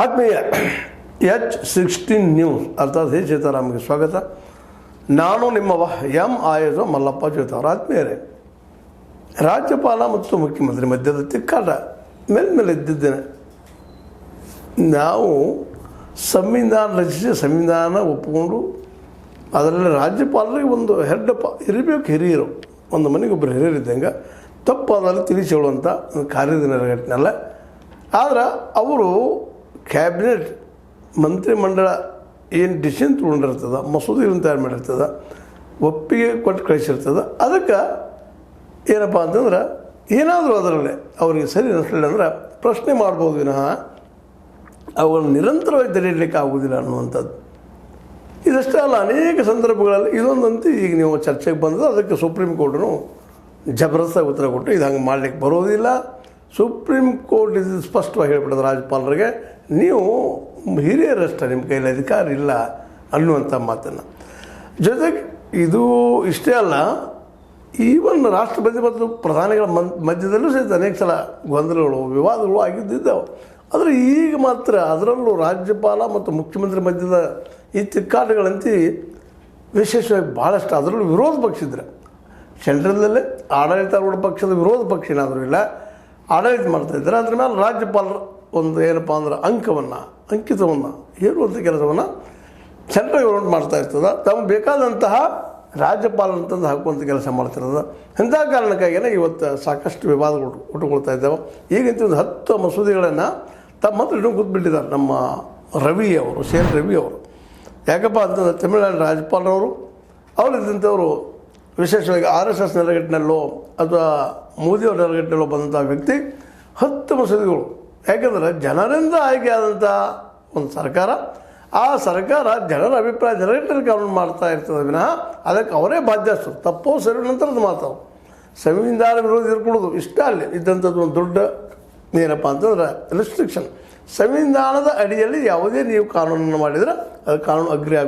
ಆತ್ಮೀಯ H16 news ಅರ್ಥಾತ್ ಹೇ ಸೀತಾರಾಮ್ಗೆ ಸ್ವಾಗತ. ನಾನು ನಿಮ್ಮ MIS ಮಲ್ಲಪ್ಪ ಜೋತಾವರ. ಆತ್ಮೀಯರೇ, ರಾಜ್ಯಪಾಲ ಮತ್ತು ಮುಖ್ಯಮಂತ್ರಿ ಮಧ್ಯದ ತಿಕ್ಕಾಟ ಮೇಲ್ಮೇಲೆ ಇದ್ದಿದ್ದೇನೆ. ನಾವು ಸಂವಿಧಾನ ರಚಿಸಿ ಸಂವಿಧಾನ ಒಪ್ಪಿಕೊಂಡು ಅದರಲ್ಲಿ ರಾಜ್ಯಪಾಲರಿಗೆ ಒಂದು ಹೆಡ್ಡಪ್ಪ ಇರಬೇಕು. ಹಿರಿಯರು ಒಂದು ಮನೆಗೆ ಒಬ್ಬರು ಹಿರಿಯರಿದ್ದಂಗೆ ತಪ್ಪಾದಲ್ಲಿ ತಿಳಿಸಿ ಹೇಳುವಂಥ ಕಾರ್ಯನಿರ್ವಹಣೆಲ್ಲ. ಆದ್ರೆ ಅವರು ಕ್ಯಾಬಿನೆಟ್ ಮಂತ್ರಿಮಂಡಲ ಏನು ಡಿಸಿಷನ್ ತೊಗೊಂಡಿರ್ತದೆ, ಮಸೂದೆಗಳನ್ನು ತಯಾರು ಮಾಡಿರ್ತದೆ, ಒಪ್ಪಿಗೆ ಕೊಟ್ಟು ಕಳಿಸಿರ್ತದೆ. ಅದಕ್ಕೆ ಏನಪ್ಪ ಅಂತಂದ್ರೆ ಏನಾದರೂ ಅದರಲ್ಲೇ ಅವರಿಗೆ ಸರಿ ಅನಿಸಲಿಲ್ಲ ಅಂದ್ರೆ ಪ್ರಶ್ನೆ ಮಾಡ್ಬೋದು ವಿನಃ ಅವುಗಳನ್ನು ನಿರಂತರವಾಗಿ ತಡೆಯಲಿಕ್ಕೆ ಆಗೋದಿಲ್ಲ ಅನ್ನುವಂಥದ್ದು. ಇದಷ್ಟೇ ಅಲ್ಲ, ಅನೇಕ ಸಂದರ್ಭಗಳಲ್ಲಿ ಇದೊಂದಂತೂ ಈಗ ನೀವು ಚರ್ಚೆಗೆ ಬಂದದ್ದು. ಅದಕ್ಕೆ ಸುಪ್ರೀಂ ಕೋರ್ಟನು ಜಬರ್ದಸ್ತಾಗಿ ಉತ್ತರ ಕೊಟ್ಟು ಇದು ಹಂಗೆ ಮಾಡಲಿಕ್ಕೆ ಬರೋದಿಲ್ಲ. ಸುಪ್ರೀಂ ಕೋರ್ಟ್ ಇದು ಸ್ಪಷ್ಟವಾಗಿ ಹೇಳ್ಬಿಡೋದು ರಾಜ್ಯಪಾಲರಿಗೆ, ನೀವು ಹಿರಿಯರಷ್ಟೇ, ನಿಮ್ಮ ಕೈಯಲ್ಲಿ ಅಧಿಕಾರ ಇಲ್ಲ ಅನ್ನುವಂಥ ಮಾತನ್ನು. ಜೊತೆಗೆ ಇದು ಇಷ್ಟೇ ಅಲ್ಲ, ಈವನ್ ರಾಷ್ಟ್ರಪತಿ ಮತ್ತು ಪ್ರಧಾನಿಗಳ ಮಧ್ಯದಲ್ಲೂ ಸಹಿತ ಅನೇಕ ಸಲ ಗೊಂದಲಗಳು ವಿವಾದಗಳು ಆಗಿದ್ದಿದ್ದಾವೆ. ಆದರೆ ಈಗ ಮಾತ್ರ ಅದರಲ್ಲೂ ರಾಜ್ಯಪಾಲ ಮತ್ತು ಮುಖ್ಯಮಂತ್ರಿ ಮಧ್ಯದ ಈ ತಿಕ್ಕಾಟಗಳಂತೂ ವಿಶೇಷವಾಗಿ ಭಾಳಷ್ಟು. ಅದರಲ್ಲೂ ವಿರೋಧ ಪಕ್ಷ ಇದ್ದರೆ ಸೆಂಟ್ರಲ್ನಲ್ಲೇ ಆಡಳಿತಾರೂಢ ಪಕ್ಷದ ವಿರೋಧ ಪಕ್ಷ ಏನಾದರೂ ಇಲ್ಲ, ಆಡಳಿತ ಮಾಡ್ತಾಯಿದ್ದಾರೆ. ಅದ್ರ ಮೇಲೆ ರಾಜ್ಯಪಾಲರು ಒಂದು ಏನಪ್ಪ ಅಂದ್ರೆ ಅಂಕಿತವನ್ನು ಹೇಳುವಂಥ ಕೆಲಸವನ್ನು ಸೆಂಟ್ರಲ್ ಗೌರ್ಮೆಂಟ್ ಮಾಡ್ತಾ ಇರ್ತದೆ. ತಮಗೆ ಬೇಕಾದಂತಹ ರಾಜ್ಯಪಾಲ ಅಂತಂದು ಹಾಕುವಂಥ ಕೆಲಸ ಮಾಡ್ತಿರೋದು. ಇಂಥ ಕಾರಣಕ್ಕಾಗಿಯೇ ಇವತ್ತು ಸಾಕಷ್ಟು ವಿವಾದಗಳು ಹುಟ್ಟುಕೊಳ್ತಾ ಇದ್ದಾವೆ. ಈಗಂತೂ ಒಂದು 10 ಮಸೂದೆಗಳನ್ನು ತಮ್ಮ ಹತ್ರ ಇಟ್ಟು ಕೂತ್ಬಿಟ್ಟಿದ್ದಾರೆ ನಮ್ಮ ರವಿ ಅವರು, CN ರವಿ ಅವರು. ಯಾಕಪ್ಪ ಅಂತಂದ್ರೆ ತಮಿಳುನಾಡು ರಾಜ್ಯಪಾಲರವರು ಅವರಿದ್ದಂಥವರು ವಿಶೇಷವಾಗಿ RSS ನೆಲೆಗಟ್ಟಿನಲ್ಲೋ ಅಥವಾ ಮೋದಿಯವರ ನೆಲೆಗಟ್ಟಿನಲ್ಲೋ ಬಂದಂಥ ವ್ಯಕ್ತಿ 10 ಮಸೂದೆಗಳು. ಯಾಕೆಂದರೆ ಜನರಿಂದ ಆಯ್ಕೆ ಆದಂಥ ಒಂದು ಸರ್ಕಾರ, ಆ ಸರ್ಕಾರ ಜನರ ಅಭಿಪ್ರಾಯ ನೆಲೆಗಟ್ಟಲ್ಲಿ ಕಾನೂನು ಮಾಡ್ತಾ ಇರ್ತದೆ ವಿನಃ ಅದಕ್ಕೆ ಅವರೇ ಬಾಧ್ಯಸ್ಥರು. ತಪ್ಪೋ ಸರಿ ನಂತರದ ಮಾತಾವು ಸಂವಿಧಾನ ವಿರೋಧಿ ಇರ್ಕೊಳ್ಳೋದು ಇಷ್ಟ ಅಲ್ಲಿ ಇದ್ದಂಥದ್ದು ಒಂದು ದೊಡ್ಡ ಏನಪ್ಪ ಅಂತಂದ್ರೆ ರೆಸ್ಟ್ರಿಕ್ಷನ್. ಸಂವಿಧಾನದ ಅಡಿಯಲ್ಲಿ ಯಾವುದೇ ನೀವು ಕಾನೂನನ್ನು ಮಾಡಿದರೆ ಅದು ಕಾನೂನು ಅಗ್ರಿ ಆಗುವುದು.